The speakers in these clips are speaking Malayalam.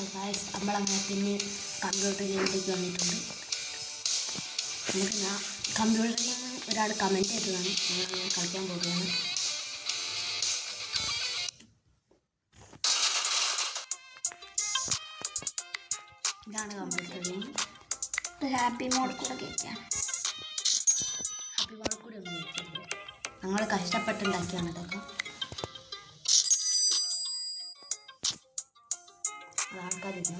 നമ്മളങ്ങനെ പിന്നെ കമ്പ്യൂട്ടർ ഗെയിമിലേക്ക് വന്നിട്ടുണ്ട്. നമുക്ക് കമ്പ്യൂട്ടറിൽ നിന്ന് ഒരാൾ കമൻറ്റ് ചെയ്തതാണ്, നമ്മളങ്ങനെ കളിക്കാൻ പോവുകയാണ്. ഇതാണ് കമ്പ്യൂട്ടർ ഗെയിം. ഹാപ്പി മോഡ് കൂടെ കേൾക്കാം. ഹാപ്പി മോഡ് കൂടെ ഒന്നും കേൾക്കില്ല, ഞങ്ങൾ കഷ്ടപ്പെട്ടുണ്ടാക്കിയാണ് ഇതൊക്കെ. അത് ആൾക്കാരില്ല.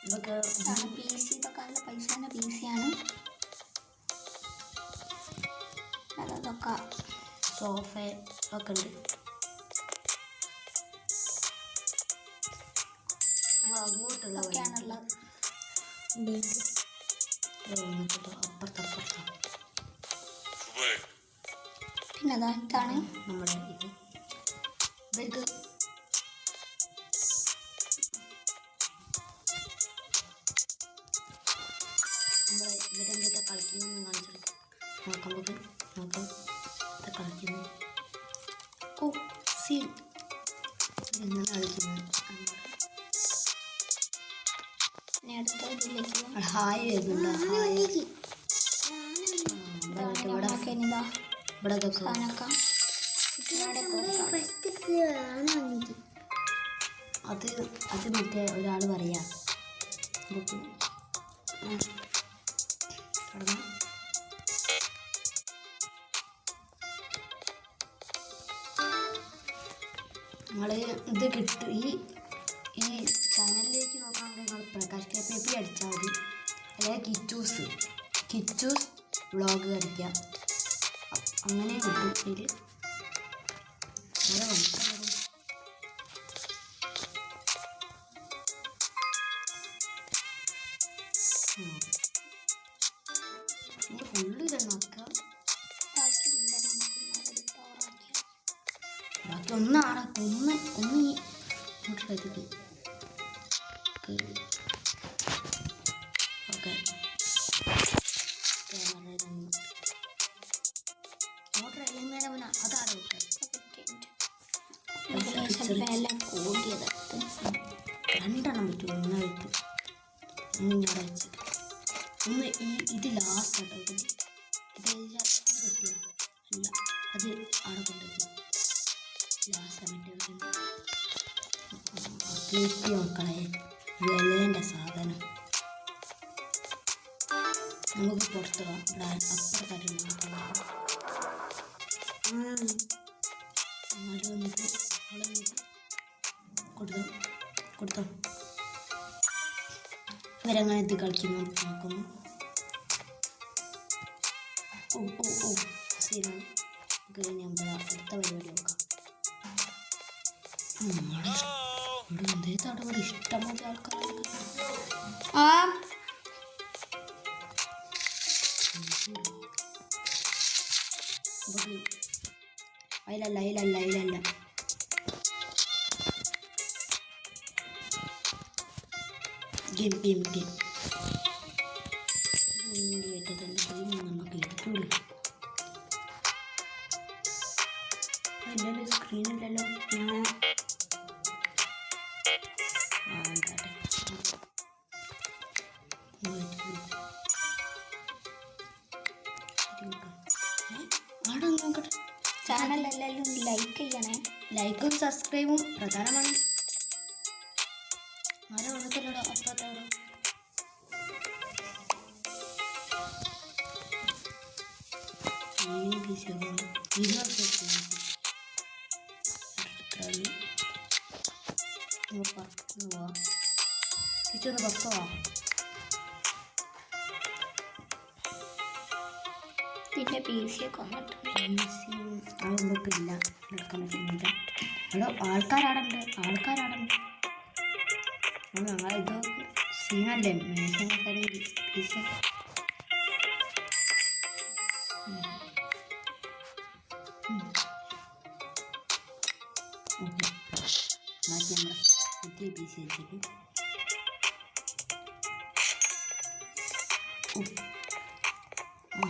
ഇതൊക്കെ പി സി, ഇതൊക്കെ നല്ല പൈസേൻ്റെ പി സി ആണ്. അതൊക്കെ സോഫ ഒക്കെ ഉണ്ട്. അങ്ങോട്ടുള്ള ഒക്കെയാണുള്ള അപ്പുറത്തപ്പുറത്താണ്. പിന്നെ ഇതാണ് നമ്മുടെ ഇത്. ഇവർക്ക് നമ്മൾ ഇവരെന്തൊക്കെ കളിക്കുന്നതെന്ന് കാണിച്ചെടുക്കും. നോക്കുമ്പോൾ നോക്കാം ഇത് കളിക്കുന്നത്. ഓ സീൻ എങ്ങനെ കളിക്കുന്നത്. ഹായ് വരുന്നുണ്ട്. ഹായ് ഇവിടെ അത് മറ്റേ ഒരാൾ പറയാ നിങ്ങൾ ഇത് കിട്ടും. ഈ ചാനലിലേക്ക് നോക്കുകയാണെങ്കിൽ നിങ്ങൾ പ്രകാശ് KPP അടിച്ചാൽ മതി, അല്ലെങ്കിൽ കിച്ചൂസ് വ്ളോഗ് അടിക്കാം, അങ്ങനെ കിട്ടും. ഇതിൽ ഇനി ഫുള്ള് ഇതെണ്ണാക്കുക. ബാക്കി ഒന്ന് ഇങ്ങോട്ട് കരുതി. ഓക്കെ ഓർഡർ ചെയ്യുന്നതിന് മുന്നേ അതാണ് കൂടിയത്. രണ്ടെണ്ണം പറ്റും. ഒന്നായിട്ട് ഒന്ന് ഇങ്ങോട്ട് വെച്ച് ഒന്ന് ഇത് ലാസ്റ്റ് ആട്ടോ. ഇത് പറ്റിയ അല്ല, അത് അവിടെ കൊണ്ടുവയ്ക്കും. ലാസ്റ്റ് മറ്റേ മക്കളെ വിലേണ്ട സാധനം. നമുക്ക് പുറത്ത് പോകാം. ഇവിടെ അപ്പുറത്തായിട്ട് അങ്ങോട്ട് വന്നിട്ട് കൊടുത്തോ. ഇവരങ്ങനെ ഇത് കളിക്കുന്നു നോക്കുന്നു. ഓ ശരിയാണ്. കഴിഞ്ഞ് നമ്മൾ അടുത്ത പരിപാടി നോക്കാം. ഇവിടെ എന്തേതാണ് ഇവിടെ ഇഷ്ടംപോലെ ആൾക്കാരുണ്ട്. അതിലല്ല ഗെയിം കേട്ടതല്ല. നമുക്ക് എടുത്തോളൂ. ഇല്ലല്ലോ, സ്ക്രീനില്ലല്ലോ. ആടെ നോക്കട്ടെ. ചാനൽ എല്ലാവരും ലൈക്ക് ചെയ്യണേ. ലൈക്കും സബ്സ്ക്രൈബും പ്രധാനമാണ്. ആരോ വന്നിട്ടല്ലോ അപ്പുറത്തോടെ. കിച്ചൊന്ന് പുറത്തുവാ. പിന്നെ പി സി ഒക്കെ വന്നിട്ട് അതൊന്നുമില്ല, എടുക്കാൻ പറ്റുന്നില്ല. അവിടെ ആൾക്കാരാടുണ്ട്. ഞങ്ങളിത് സീനല്ലേ മേശക്കാരെ പീസ. ഓക്കെ മാറ്റി നമ്മൾ പുതിയ പീസ് വെച്ചിട്ട്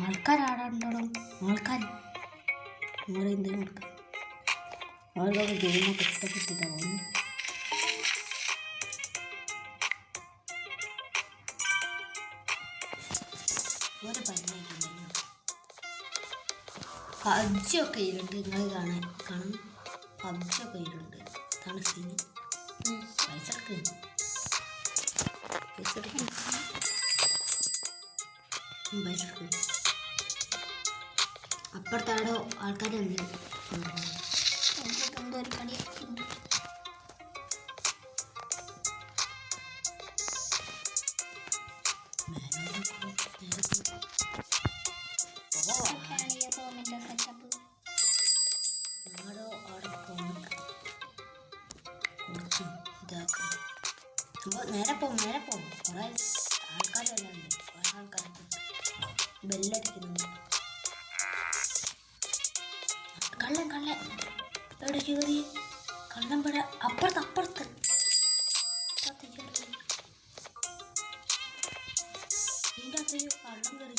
ആൾക്കാരാടാണ്ടോ. ആൾക്കാർ നമ്മളെന്തെങ്കിലും കൊടുക്കാം. അവർക്കൊക്കെ ഗെയിമൊക്കെ ഇഷ്ടപ്പെട്ടിട്ടാണ് പോകുന്നത്. ഒരു പല്ലിനേക്കുണ്ടല്ലോ പബ്ജിയൊക്കെ ഇരുണ്ട്. നിങ്ങൾ കാണാൻ പബ്ജിയൊക്കെ ഇരുണ്ട്. ഇതാണ് സീന്. പൈസ എടുക്കുക അപ്പുറത്താടോ ആൾക്കാരുണ്ട്. എന്തോ ഒരു കളിയാക്കിയിട്ടുണ്ട്. ഇതൊക്കെയാണ് ഈ റൂമിൻ്റെ സെറ്റപ്പ്. ആടോ അവിടെ കൊടുക്കും ഇതാക്കും. അപ്പോൾ നേരെ പോകും കുറേ ആൾക്കാരെല്ലാം ഉണ്ട്. കുറേ ആൾക്കാരൊക്കെ ബെല്ലടിക്കുന്നുണ്ട്. കള്ളൻ എവിടെ കയറി? കള്ളൻ ഇവിടെ അപ്പുറത്ത് ഇതിൻ്റെ അകത്തൊരു കള്ളം കയറി.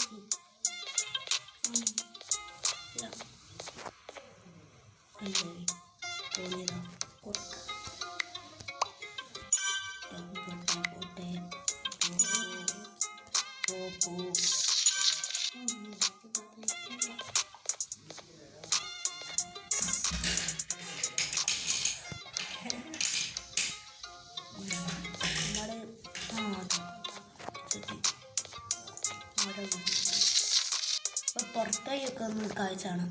തോന്നിയതാ കൊടുക്ക പോട്ടെ പോ പുറത്തേക്കൊക്കെ ഒന്ന് കാഴ്ചയാണ്.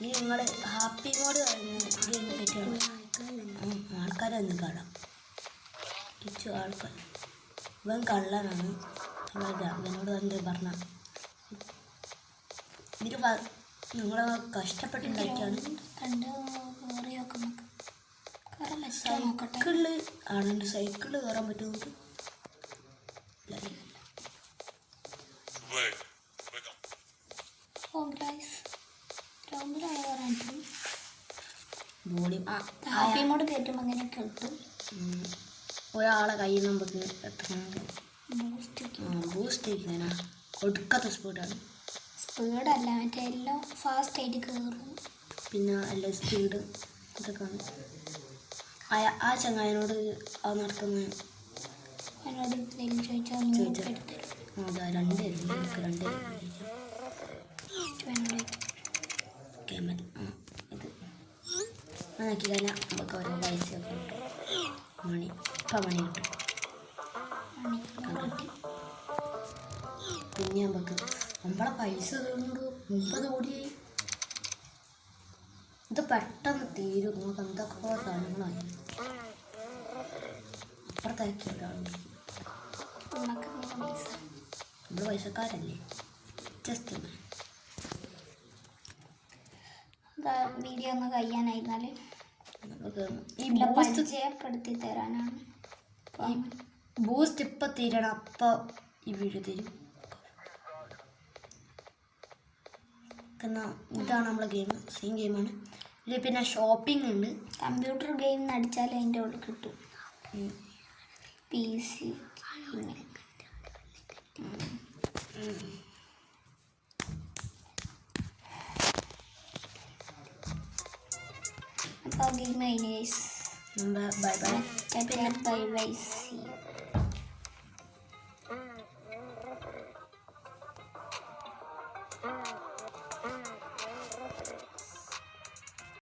ഈ നിങ്ങൾ ഹാപ്പി മോഡ് കഴിഞ്ഞ ഗെയിം പറ്റിയാണ്. ആൾക്കാരെ ഒന്ന് കാണാം. ആൾക്കാർ ഇവൻ കള്ളനാണ്. ഇവനോട് എന്ത് പറഞ്ഞ ഇതിൽ നിങ്ങളെ കഷ്ടപ്പെട്ടുണ്ടാക്കിയാണ്. സൈക്കിളിൽ ആണെൻ്റെ സൈക്കിളിൽ കയറാൻ പറ്റുന്നത്. ബോഡി ഹാപ്പിമോട് കയറ്റുമ്പോൾ അങ്ങനെ കിട്ടും. ഒരാളെ കയ്യിൽ നമുക്ക് ബൂസ്റ്റ് ഇരിക്കാനാ ഒടുക്കത്തെ സ്പീഡാണ്. സ്പീഡല്ല മറ്റേ എല്ലാം ഫാസ്റ്റ് ആയിട്ട് കയറും. പിന്നെ എല്ലാ സ്പീഡ് ഇതൊക്കെയാണ്. ആ ചങ്ങായനോട് അത് നടക്കുന്ന എന്നോട് ചോദിച്ചാൽ അതാ രണ്ടുപേരും ക്യാമറ ഇത് നോക്കി കഴിഞ്ഞാൽ നമുക്ക് ഓരോ പൈസയൊക്കെ കിട്ടും. മണി കിട്ടും. പിന്നെ നമുക്ക് നമ്മളെ പൈസ തീർന്നിട്ട് 30 കോടിയായി. ഇത് പെട്ടെന്ന് തീരും. നമുക്ക് എന്തൊക്കെ സാധനങ്ങളായി അപ്പുറത്താക്കി ഒരാൾ. നമ്മൾ പൈസക്കാരല്ലേ. ജസ്റ്റ് വീഡിയോ ഒന്ന് കഴിയാനായിരുന്നാല് നമുക്ക് ഈ പരിചയപ്പെടുത്തി തരാനാണ്. ഈ ബൂസ്റ്റ് ഇപ്പം തീരണം. അപ്പോൾ ഈ വീഡിയോ തരും. ഇതാണ് നമ്മളെ ഗെയിം. സെയിം ഗെയിമാണ്. ഇതിൽ പിന്നെ ഷോപ്പിംഗ് ഉണ്ട്. കമ്പ്യൂട്ടർ ഗെയിം അടിച്ചാൽ അതിൻ്റെ ഉള്ളിൽ കിട്ടും. PC അപ്പോൾ game bye bye. Bye bye. See you.